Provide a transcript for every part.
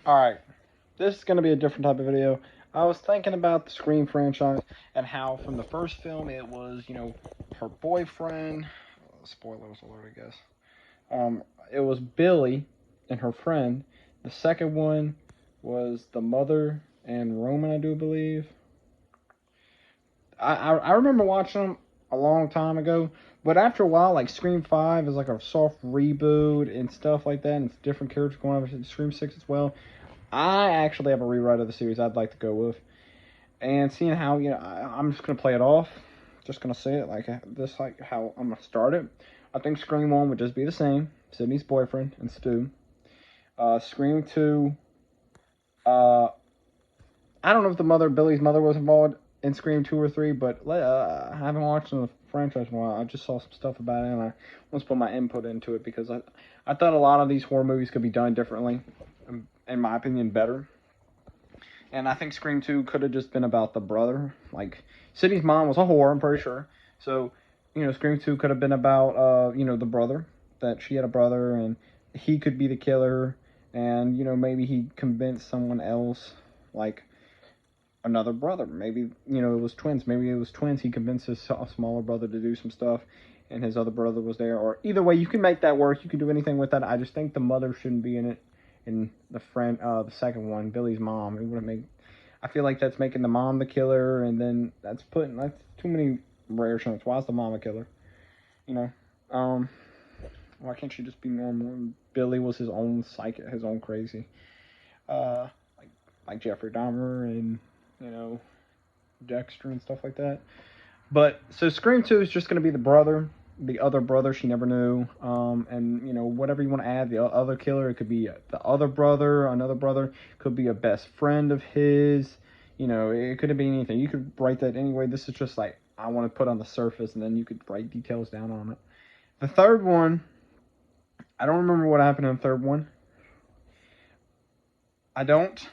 Alright, this is going to be a different type of video. I was thinking about the Scream franchise and how from the first film it was, her boyfriend. Spoilers alert, I guess. It was Billy and her friend. The second one was the mother and Roman, I do believe. I remember watching them a long time ago, but after a while, like Scream 5 is like a soft reboot and stuff like that, and it's different characters going on. Scream 6 as well. I actually have a rewrite of the series I'd like to go with. And seeing how, I'm just going to play it off. Just going to say it like this, like how I'm going to start it. I think Scream 1 would just be the same. Sydney's boyfriend and Stu. Scream 2, I don't know if Billy's mother was involved in Scream 2 or 3, but I haven't watched the franchise in a while. I just saw some stuff about it, and I want to put my input into it because I thought a lot of these horror movies could be done differently, in my opinion, better. And I think Scream 2 could have just been about the brother. Like, Sydney's mom was a whore, I'm pretty sure. So, Scream 2 could have been about, the brother. That she had a brother, and he could be the killer. And, maybe he convinced someone else, like another brother. Maybe, it was twins. Maybe it was twins. He convinced his smaller brother to do some stuff, and his other brother was there. Or either way, you can make that work. You can do anything with that. I just think the mother shouldn't be in it. In the second one, Billy's mom, it wouldn't make. I feel like that's making the mom the killer, and then that's too many rare chance. Why is the mom a killer? You know, why can't she just be normal? And Billy was his own psychic, his own crazy, uh, like Jeffrey Dahmer and Dexter and stuff like that. But so Scream 2 is just gonna be the brother, the other brother she never knew, and whatever you want to add, the other killer. It could be the other brother, another brother. Could be a best friend of his. It could have been anything. You could write that anyway. This is just like I want to put on the surface, and then you could write details down on it. The third one, I don't remember what happened in the third one. I don't,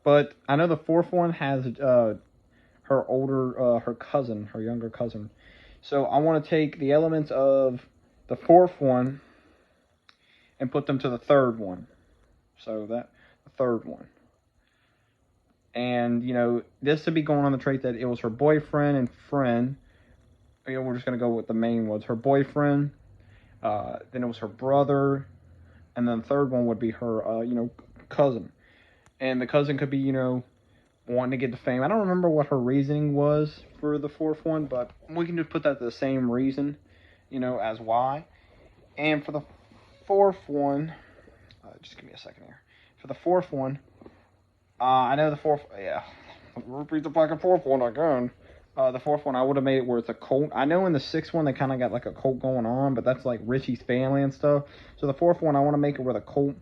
but I know the fourth one has her cousin, her younger cousin. So I want to take the elements of the fourth one and put them to the third one. So that the third one. And this would be going on the trait that it was her boyfriend and friend. We're just gonna go with the main ones. Her boyfriend, then it was her brother, and then the third one would be her cousin. And the cousin could be wanting to get the fame. I don't remember what her reasoning was for the fourth one, but we can just put that to the same reason, as why. And for the fourth one, just give me a second here. For the fourth one, I know the fourth, yeah, repeat the fucking fourth one again. The fourth one, I would have made it where it's a cult. I know in the sixth one, they kind of got like a cult going on, but that's like Richie's family and stuff. So the fourth one, I want to make it where the cult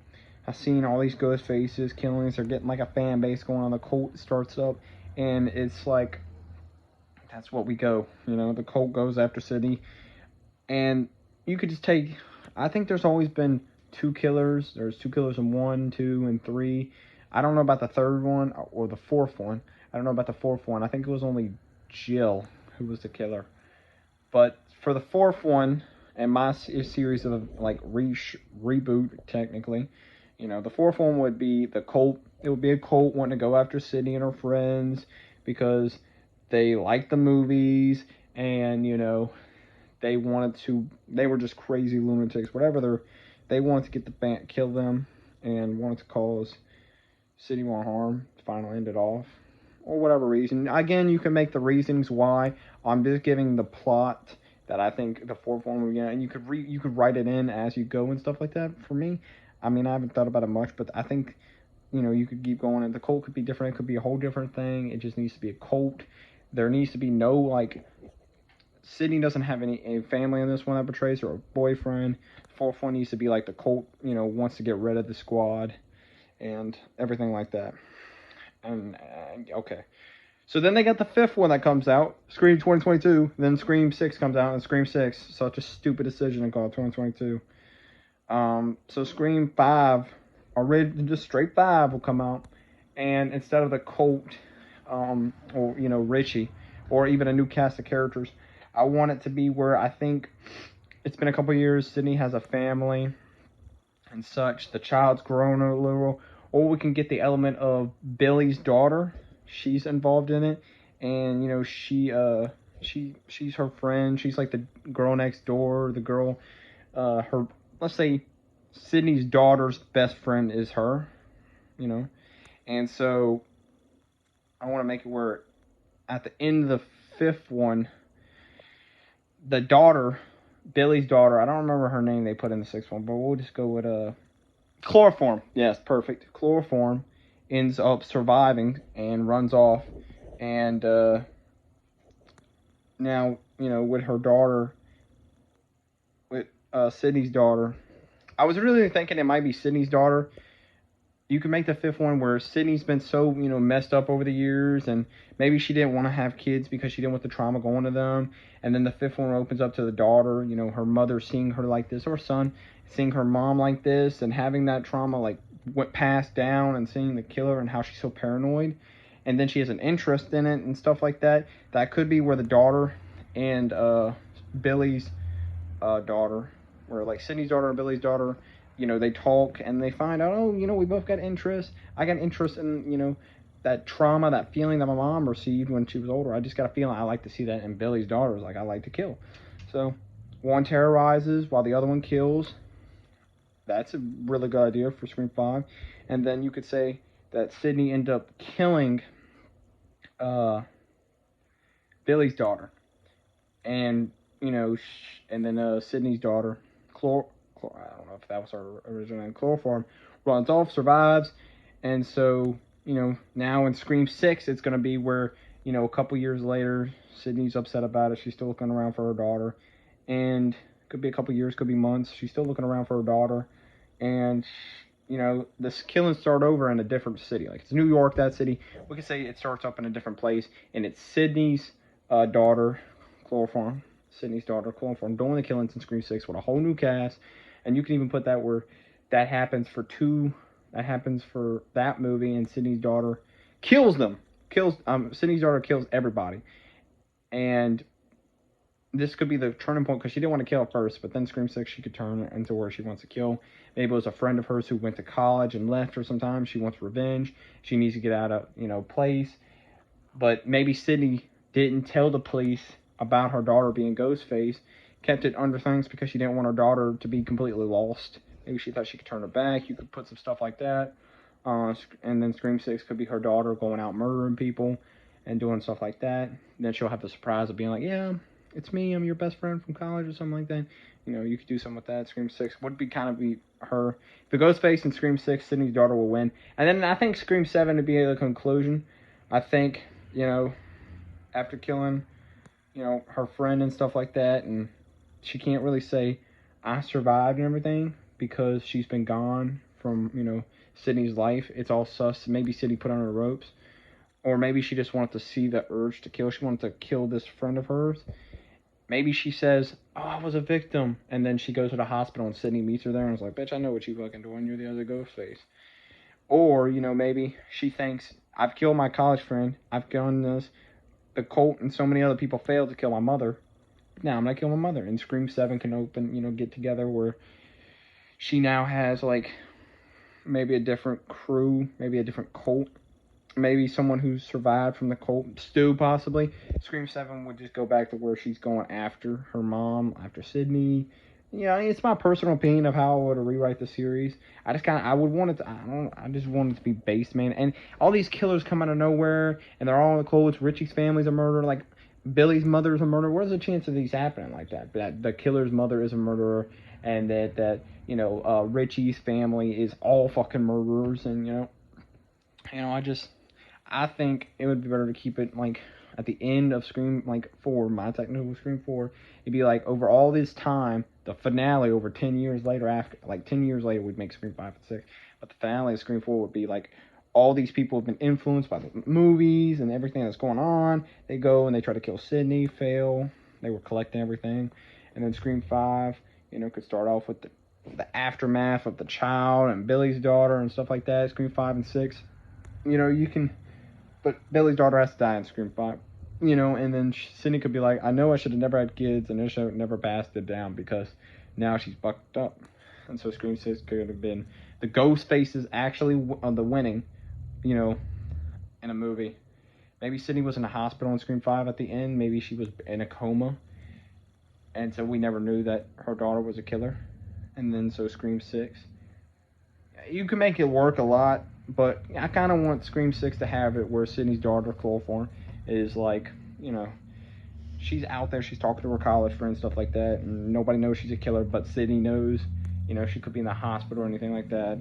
has seen all these ghost faces, killings, they're getting like a fan base going on. The cult starts up, and it's like, that's what we go. The cult goes after Sydney. And you could just take, I think there's always been two killers. There's two killers in 1, 2, and 3. I don't know about the third one or the fourth one. I don't know about the fourth one. I think it was only Jill who was the killer. But for the fourth one, and my series of like reboot technically, the fourth one would be the cult. It would be a cult wanting to go after Sydney and her friends because they liked the movies, and they were just crazy lunatics, whatever. They wanted to get the band, kill them, and wanted to cause Sydney more harm to finally end it off, or whatever reason. Again, you can make the reasons why. I'm just giving the plot that I think the fourth one would be, and you could write it in as you go and stuff like that. For me, I mean, I haven't thought about it much, but I think you could keep going, and the cult could be different. It could be a whole different thing. It just needs to be a cult. There needs to be no like. Sydney doesn't have any family in this one that betrays her, or boyfriend. Fourth one needs to be like the cult, wants to get rid of the squad and everything like that. And okay. So then they got the fifth one that comes out, Scream 2022. Then Scream 6 comes out, and Scream 6, such a stupid decision to call it 2022. So Scream 5, just straight 5 will come out. And instead of the cult, or, Richie, or even a new cast of characters, I want it to be where I think it's been a couple years, Sydney has a family and such, the child's grown a little, or we can get the element of Billy's daughter. She's involved in it, and you know she's her friend. She's like the girl next door. The girl, her, let's say Sydney's daughter's best friend is her. You know, and so I want to make it where at the end of the fifth one, the daughter, Billy's daughter, I don't remember her name they put in the sixth one, but we'll just go with Chloroform. Yes, perfect. Chloroform ends up surviving and runs off, and now you know with her daughter, with Sydney's daughter. I was really thinking it might be Sydney's daughter. You can make the fifth one where Sydney's been so, you know, messed up over the years, and maybe she didn't want to have kids because she didn't want the trauma going to them. And then the fifth one opens up to the daughter, you know, her mother seeing her like this, or son seeing her mom like this, and having that trauma like went passed down, and seeing the killer and how she's so paranoid. And then she has an interest in it and stuff like that. That could be where the daughter and Billy's daughter, where like Sydney's daughter and Billy's daughter, you know, they talk and they find out, oh, you know, we both got interest. I got interest in, you know, that trauma, that feeling that my mom received when she was older. I just got a feeling I like to see that in Billy's daughters. Like, I like to kill. So one terrorizes while the other one kills. That's a really good idea for Scream 5. And then you could say that Sydney ended up killing Billy's daughter. And, you know, and then Sydney's daughter, I don't know if that was her original name, Chloroform, runs off, survives, and so, you know, now in Scream 6, it's going to be where, you know, a couple years later, Sydney's upset about it, she's still looking around for her daughter, and could be a couple years, could be months, she's still looking around for her daughter, and, you know, this killing start over in a different city, like it's New York, that city, we could say it starts up in a different place, and it's Sydney's daughter, Chloroform, Sydney's daughter, Chloroform, doing the killings in Scream 6 with a whole new cast. And you can even put that where that happens for that movie, and Sydney's daughter kills them. Sydney's daughter kills everybody. And this could be the turning point, because she didn't want to kill at first, but then Scream 6, she could turn into where she wants to kill. Maybe it was a friend of hers who went to college and left her sometimes. She wants revenge. She needs to get out of, you know, place. But maybe Sydney didn't tell the police about her daughter being Ghostface, kept it under things because she didn't want her daughter to be completely lost. Maybe she thought she could turn her back. You could put some stuff like that. And then Scream 6 could be her daughter going out murdering people and doing stuff like that. And then she'll have the surprise of being like, yeah, it's me. I'm your best friend from college or something like that. You know, you could do something with that. Scream 6 would be kind of be her. If it Ghostface in Scream 6, Sydney's daughter will win. And then I think Scream 7 would be the conclusion. I think, you know, after killing, you know, her friend and stuff like that, and she can't really say I survived and everything because she's been gone from, you know, Sydney's life. It's all sus. Maybe Sydney put on her ropes, or maybe she just wanted to see the urge to kill. She wanted to kill this friend of hers. Maybe she says, oh, I was a victim, and then she goes to the hospital and Sydney meets her there and is like, bitch, I know what you fucking doing. You're the other Ghostface. Or, you know, maybe she thinks, I've killed my college friend. I've done this. The cult and so many other people failed to kill my mother. Now I'm gonna kill my mother. And Scream 7 can open, you know, get together where she now has like maybe a different crew, maybe a different cult, maybe someone who's survived from the cult, Stu possibly. Scream 7 would just go back to where she's going after her mom, after Sydney. You know, it's my personal opinion of how I would rewrite the series. I would want it to, I just want it to be based, man. And all these killers come out of nowhere, and they're all in the cold. Richie's family's a murderer, like Billy's mother's a murderer. Where's the chance of these happening like that? That the killer's mother is a murderer, and that you know, Richie's family is all fucking murderers, and you know, I think it would be better to keep it like at the end of Scream like 4, my technical Scream 4, it'd be like over all this time, the finale over 10 years later, after like 10 years later we'd make Scream 5 and 6, but the finale of Scream 4 would be like all these people have been influenced by the movies and everything that's going on. They go and they try to kill Sydney, fail. They were collecting everything. And then Scream 5, you know, could start off with the aftermath of the child and Billy's daughter and stuff like that. Scream 5 and 6, you know, you can, but Billy's daughter has to die in Scream 5. You know, and then Sydney could be like, I know I should have never had kids, and I should have never passed it down because now she's fucked up. And so Scream 6 could have been the ghost face is actually the winning, you know, in a movie. Maybe Sydney was in a hospital in Scream 5 at the end. Maybe she was in a coma. And so we never knew that her daughter was a killer. And then so Scream 6. You can make it work a lot, but I kind of want Scream 6 to have it where Sydney's daughter, Chloroform, is like, you know, she's out there, she's talking to her college friends, stuff like that, and nobody knows she's a killer, but Sydney knows. You know, she could be in the hospital or anything like that.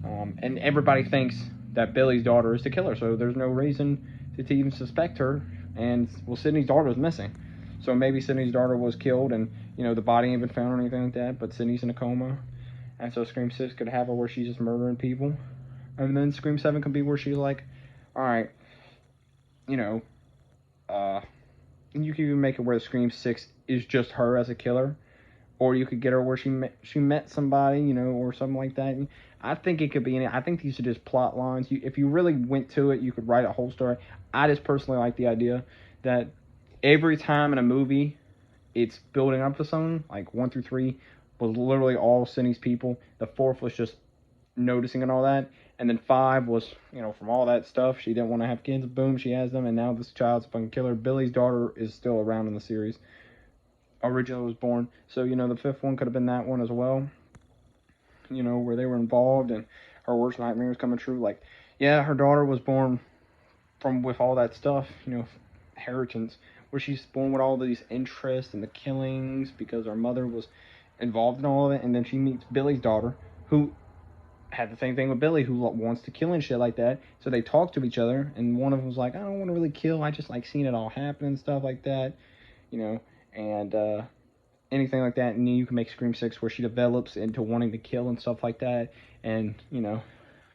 And everybody thinks that Billy's daughter is the killer, so there's no reason to even suspect her. And, well, Sydney's daughter is missing. So maybe Sydney's daughter was killed and, you know, the body ain't been found or anything like that, but Sydney's in a coma. And so Scream 6 could have her where she's just murdering people. And then Scream 7 could be where she's like, alright, you know, you could even make it where Scream 6 is just her as a killer. Or you could get her where she met somebody, you know, or something like that. I think it could be I think these are just plot lines. If you really went to it, you could write a whole story. I just personally like the idea that every time in a movie it's building up to something, like 1 through 3 was literally all Sydney's people. The 4th was just noticing and all that. And then 5 was, you know, from all that stuff, she didn't want to have kids. Boom, she has them. And now this child's a fucking killer. Billy's daughter is still around in the series. Originally was born. So, you know, the 5th one could have been that one as well. You know, where they were involved and her worst nightmare was coming true. Like, yeah, her daughter was born from with all that stuff, you know, inheritance, where she's born with all these interests and the killings because her mother was involved in all of it. And then she meets Billy's daughter, who had the same thing with Billy, who wants to kill and shit like that. So they talk to each other, and one of them was like, I don't want to really kill, I just like seeing it all happen and stuff like that, you know. And anything like that, and then you can make Scream 6 where she develops into wanting to kill and stuff like that, and, you know,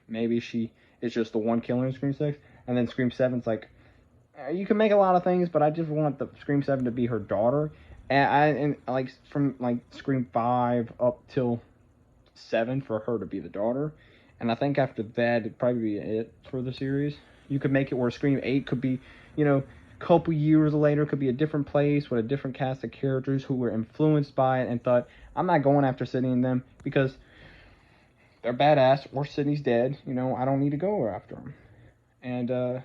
maybe she is just the one killer in Scream 6, and then Scream 7's like, you can make a lot of things, but I just want the Scream 7 to be her daughter, and like, from, like, Scream 5 up till 7 for her to be the daughter, and I think after that, it'd probably be it for the series. You could make it where Scream 8 could be, you know, couple years later, could be a different place with a different cast of characters who were influenced by it and thought, I'm not going after Sydney and them because they're badass or Sydney's dead, you know, I don't need to go after them. And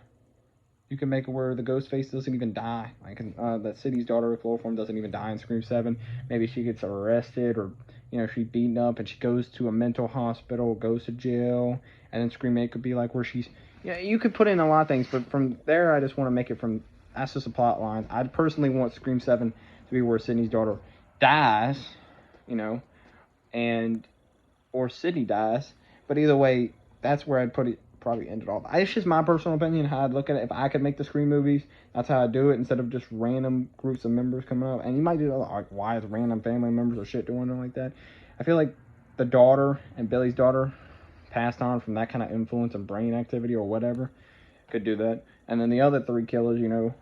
you can make it where the Ghostface doesn't even die, like that Sydney's daughter Chloroform doesn't even die in Scream 7. Maybe she gets arrested, or, you know, she's beaten up and she goes to a mental hospital, goes to jail, and then Scream 8 could be like where she's, yeah, you could put in a lot of things, but from there I just want to make it from, that's just a plot line. I'd personally want Scream 7 to be where Sydney's daughter dies, you know, and, or Sydney dies, but either way, that's where I'd put it, probably end it all. It's just my personal opinion, how I'd look at it. If I could make the Scream movies, that's how I'd do it, instead of just random groups of members coming up. And you might do, like, why is random family members or shit doing it like that? I feel like the daughter and Billy's daughter passed on from that kind of influence and brain activity or whatever could do that. And then the other 3 killers, you know,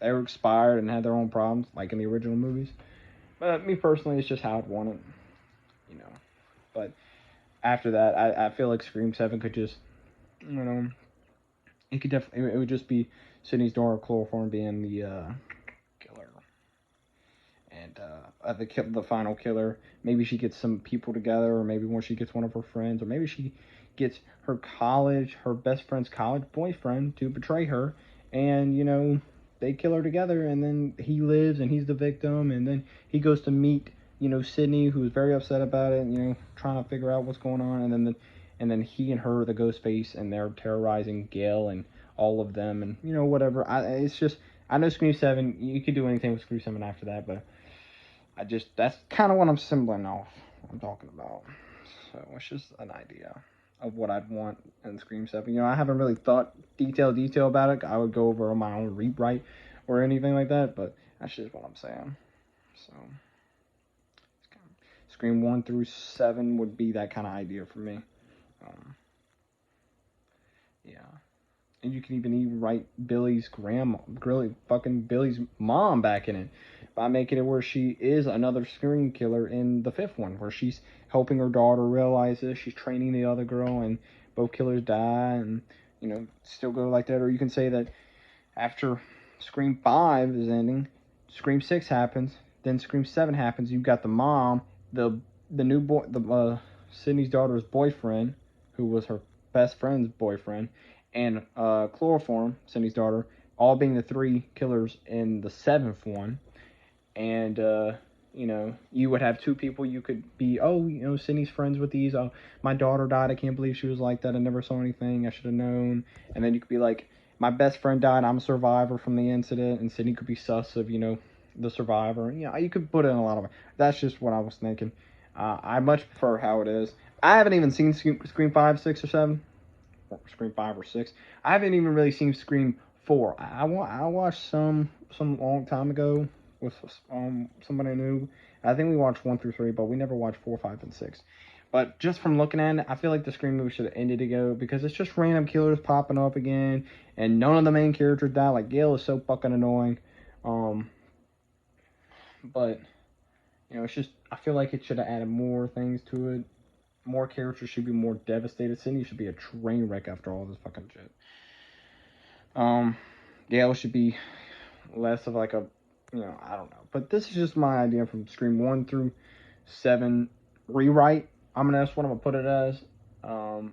they were expired and had their own problems, like in the original movies. But me personally, it's just how I'd want it, you know. But after that, I feel like Scream 7 could just, you know, it could definitely, it would just be Sydney's daughter Chloroform being the killer, and the final killer. Maybe she gets some people together, or maybe when she gets one of her friends, or maybe she gets her best friend's college boyfriend to betray her, and, you know, they kill her together, and then he lives and he's the victim, and then he goes to meet, you know, Sydney, who's very upset about it, you know, trying to figure out what's going on, and then he and her are the Ghostface, and they're terrorizing Gail and all of them, and, you know, whatever. It's just, I know Scream 7, you could do anything with Scream 7 after that, but that's kind of what I'm symboling off, I'm talking about. So it's just an idea of what I'd want in Scream 7. You know, I haven't really thought detail about it. I would go over on my own rewrite or anything like that, but that's just what I'm saying. So Scream 1 through 7 would be that kind of idea for me. Yeah. And you can even write Billy's grandma, really fucking Billy's mom back in it, by making it where she is another Scream killer in the 5th one, where she's helping her daughter realize this, she's training the other girl, and both killers die, and, you know, still go like that. Or you can say that after Scream 5 is ending, Scream 6 happens, then Scream 7 happens, you've got the mom, the new boy, Sydney's daughter's boyfriend, who was her best friend's boyfriend, and Chloroform, Sydney's daughter, all being the three killers in the seventh one. And you know, you would have two people you could be, oh, you know, Sydney's friends with these. Oh, my daughter died. I can't believe she was like that. I never saw anything. I should have known. And then you could be like, my best friend died. I'm a survivor from the incident. And Sydney could be sus of, you know, the survivor. You know, you could put in a lot of it. That's just what I was thinking. I much prefer how it is. I haven't even seen Scream 5, 6, or 7. Or Scream 5 or 6. I haven't even really seen Scream 4. I watched some long time ago with somebody new. I think we watched 1 through 3, but we never watched 4, 5, and 6. But just from looking at it, I feel like the Scream movie should have ended ago because it's just random killers popping up again, and none of the main characters die. Like Gail is so fucking annoying. But you know, it's just I feel like it should have added more things to it. More characters should be more devastated. Sydney should be a train wreck after all this fucking shit. Gail should be less of like a, you know, I don't know. But this is just my idea from Scream 1 through 7 rewrite. That's what I'm gonna put it as. And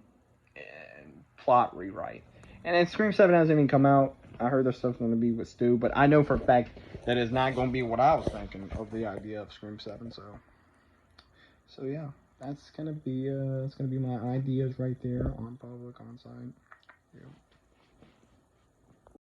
plot rewrite. And then Scream 7 hasn't even come out. I heard there's stuff gonna be with Stu, but I know for a fact that it's not gonna be what I was thinking of the idea of Scream 7. So yeah, that's gonna be my ideas right there on public on site. Yeah.